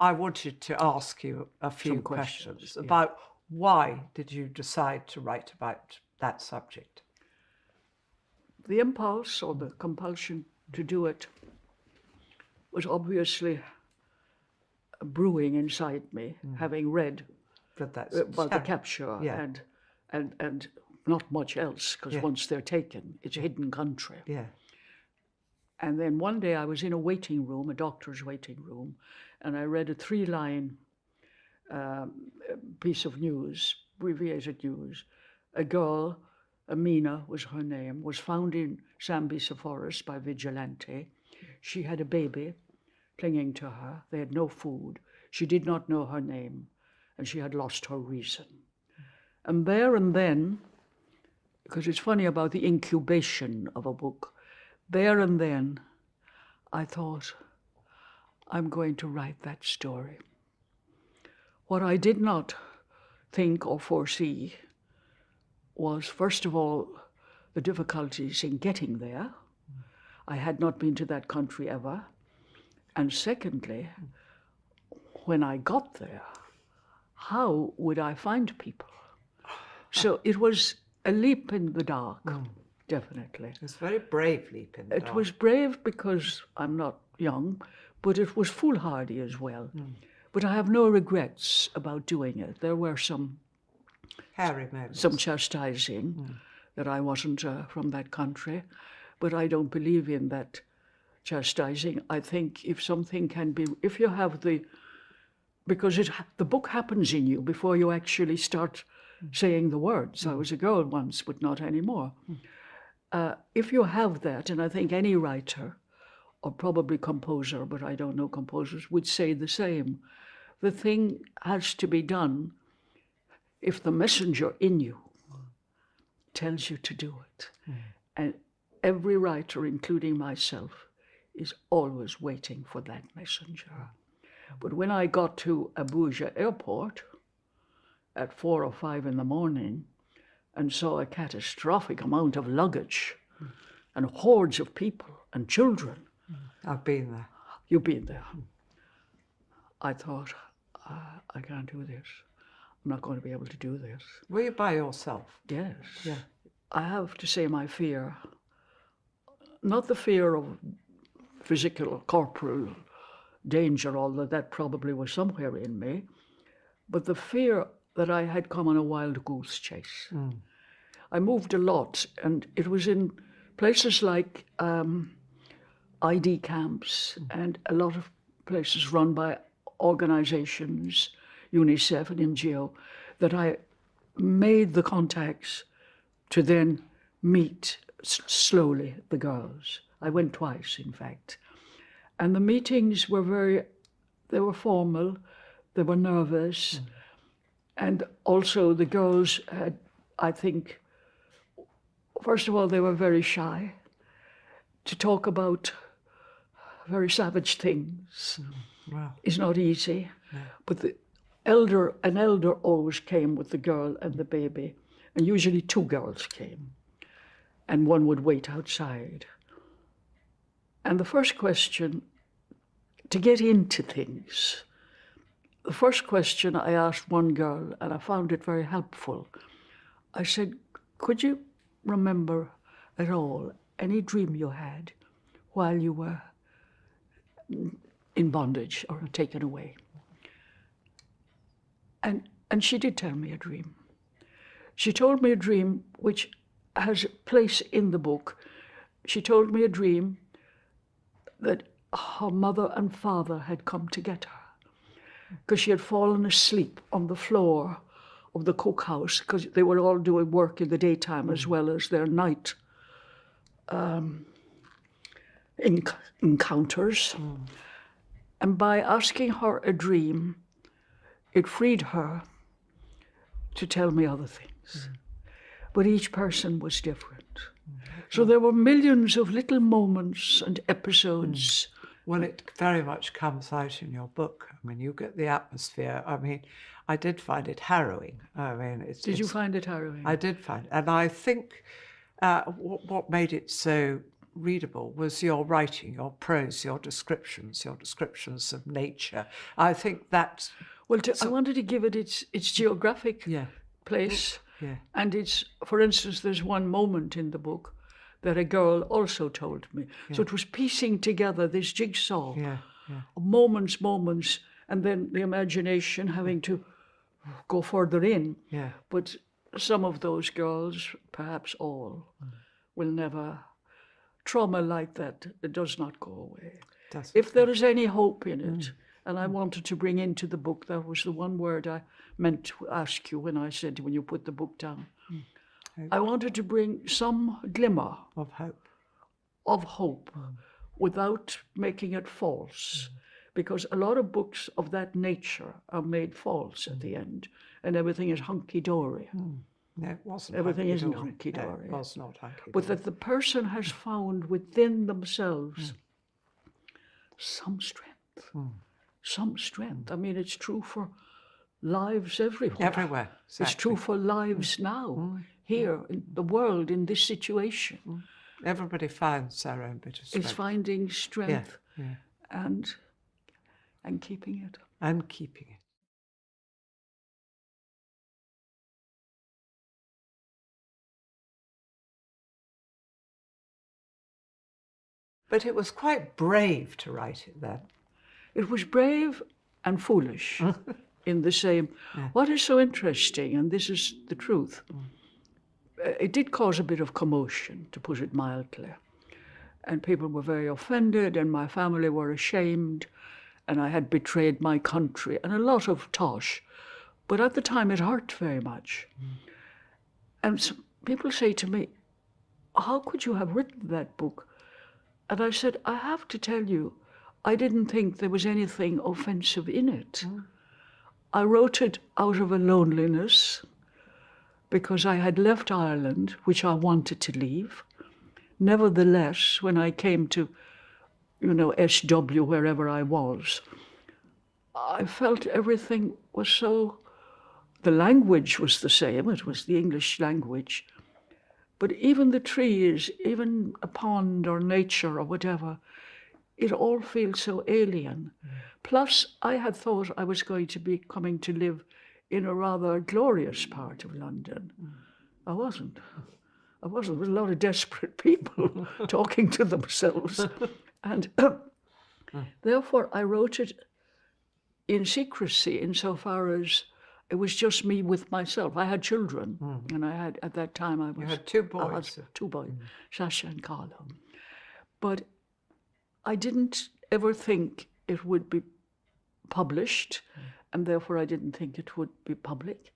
I wanted to ask you a few questions about why did you decide to write about that subject? The impulse or the compulsion to do it was obviously brewing inside me, having read about the capture and not much else, because once they're taken, it's a hidden country. Yeah. And then one day I was in a waiting room, a doctor's waiting room, and I read a 3-line piece of news, abbreviated news. A girl, Amina was her name, was found in Sambisa forest by vigilante. She had a baby clinging to her. They had no food. She did not know her name, and she had lost her reason. And there and then, because it's funny about the incubation of a book, there and then I thought, I'm going to write that story. What I did not think or foresee was, first of all, the difficulties in getting there. I had not been to that country ever. And secondly, when I got there, how would I find people? So it was a leap in the dark, definitely. It was a very brave leap in the dark. It was brave because I'm not young, but it was foolhardy as well. But I have no regrets about doing it. There were some hairy moments, some chastising that I wasn't from that country, but I don't believe in that chastising. I think if something can be, if you have because the book happens in you before you actually start saying the words. I was a girl once, but not anymore. If you have that, and I think any writer, or probably composer, but I don't know composers, would say the same. The thing has to be done if the messenger in you tells you to do it. And every writer, including myself, is always waiting for that messenger. But when I got to Abuja airport at 4 or 5 in the morning and saw a catastrophic amount of luggage and hordes of people and children. I've been there. You've been there. I thought, I can't do this. I'm not going to be able to do this. Were you by yourself? Yes. Yeah. I have to say my fear, not the fear of physical or corporal danger, although that probably was somewhere in me, but the fear that I had come on a wild goose chase. I moved a lot, and it was in places like ID camps and a lot of places run by organizations, UNICEF and NGO, that I made the contacts to then meet slowly the girls. I went twice, in fact. And the meetings were they were formal, they were nervous, and also the girls had, I think, first of all, they were very shy to talk about very savage things. Wow. Is not easy. No. But an elder always came with the girl and the baby, and usually 2 girls came, and one would wait outside. And the first question, to get into things, the first question I asked one girl, and I found it very helpful. I said, could you remember at all any dream you had while you were in bondage or taken away? And she did tell me a dream. She told me a dream which has a place in the book. She told me a dream that her mother and father had come to get her because she had fallen asleep on the floor of the cookhouse because they were all doing work in the daytime as well as their night encounters. And by asking her a dream, it freed her to tell me other things. But each person was different. So there were millions of little moments and episodes. Well, it very much comes out in your book. I mean, you get the atmosphere. I mean, I did find it harrowing. I mean, Did you find it harrowing? I did find it. And I think what made it so readable was your writing, your prose, your descriptions of nature. I think that. Well, I wanted to give it its geographic place. Yeah. And it's, for instance, there's one moment in the book that a girl also told me. So it was piecing together this jigsaw of moments, and then the imagination having to go further in. Yeah. But some of those girls, perhaps all, will never. Trauma like that, it does not go away. If there is any hope in it, and I wanted to bring into the book, that was the one word I meant to ask you when I said, when you put the book down. I wanted to bring some glimmer of hope without making it false. Because a lot of books of that nature are made false at the end, and everything is hunky-dory. No, it wasn't. Everything isn't hunky-dory. No, it was not hunky-dory. But that the person has found within themselves some strength. Some strength. I mean, it's true for lives everywhere. Everywhere. Exactly. It's true for lives now, here, in the world, in this situation. Everybody finds their own bit of strength. It's finding strength and keeping it. And keeping it. But it was quite brave to write it then. It was brave and foolish in the same. What is so interesting, and this is the truth, it did cause a bit of commotion, to put it mildly. And people were very offended, and my family were ashamed, and I had betrayed my country, and a lot of tosh. But at the time, it hurt very much. And so people say to me, how could you have written that book? And I said, I have to tell you, I didn't think there was anything offensive in it. I wrote it out of a loneliness because I had left Ireland, which I wanted to leave. Nevertheless, when I came to, SW, wherever I was, I felt everything was so, the language was the same, it was the English language, but even the trees, even a pond or nature or whatever, it all feels so alien. Plus, I had thought I was going to be coming to live in a rather glorious part of London. I wasn't. There was a lot of desperate people talking to themselves. And therefore, I wrote it in secrecy insofar as it was just me with myself. I had children, and I had, at that time, You had two boys. I had two boys, Sasha and Carlo. But I didn't ever think it would be published, and therefore I didn't think it would be public.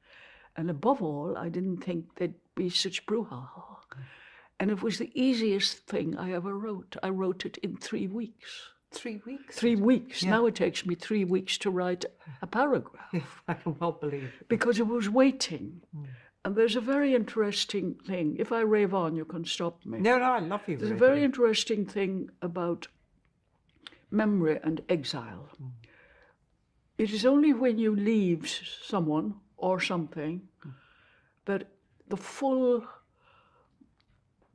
And above all, I didn't think there'd be such brouhaha. And it was the easiest thing I ever wrote. I wrote it in 3 weeks. 3 weeks? 3 weeks. Yeah. Now it takes me 3 weeks to write a paragraph. I can well believe it. Because it was waiting. And there's a very interesting thing. If I rave on, you can stop me. No, I love you. There's a very interesting thing about memory and exile. It is only when you leave someone or something that the full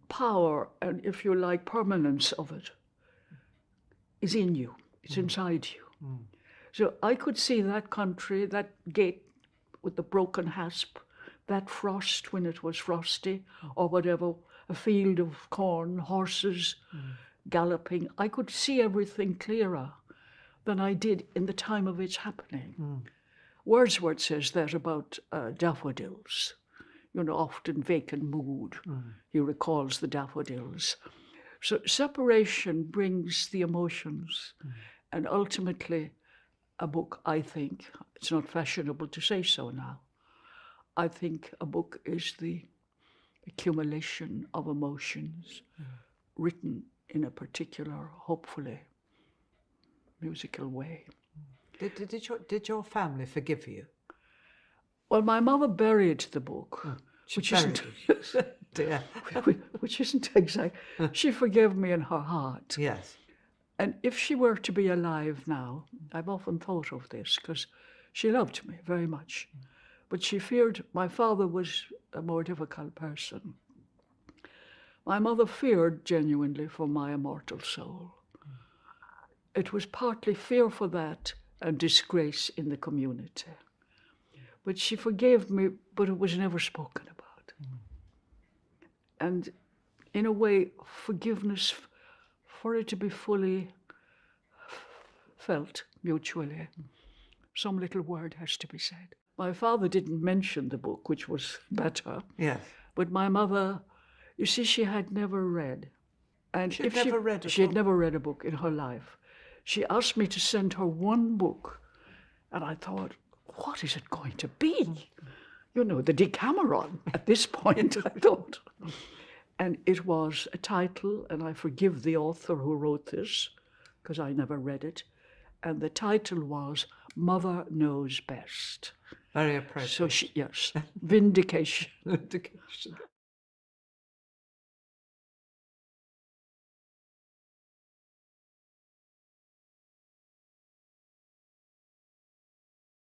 power and, if you like, permanence of it is in you. It's inside you. So I could see that country, that gate with the broken hasp, that frost when it was frosty, or whatever, a field of corn, horses galloping. I could see everything clearer than I did in the time of its happening. Wordsworth says that about daffodils. Often vacant mood. He recalls the daffodils. So separation brings the emotions. And ultimately, a book, I think, it's not fashionable to say so now, I think a book is the accumulation of emotions written in a particular, hopefully, musical way. Did your family forgive you? Well, my mother buried the book, which isn't exact. She forgave me in her heart. Yes. And if she were to be alive now, I've often thought of this because she loved me very much, but she feared my father was a more difficult person. My mother feared genuinely for my immortal soul. It was partly fear for that and disgrace in the community. But she forgave me, but it was never spoken about. And in a way, forgiveness, for it to be fully felt mutually, some little word has to be said. My father didn't mention the book, which was better. Yes. But my mother, you see, she had never read. And She'd never read a she had book? never read a book in her life. She asked me to send her one book. And I thought, what is it going to be? You know, the Decameron at this point, I thought. And it was a title, and I forgive the author who wrote this, because I never read it. And the title was Mother Knows Best. Very appropriate. So yes, vindication. Vindication.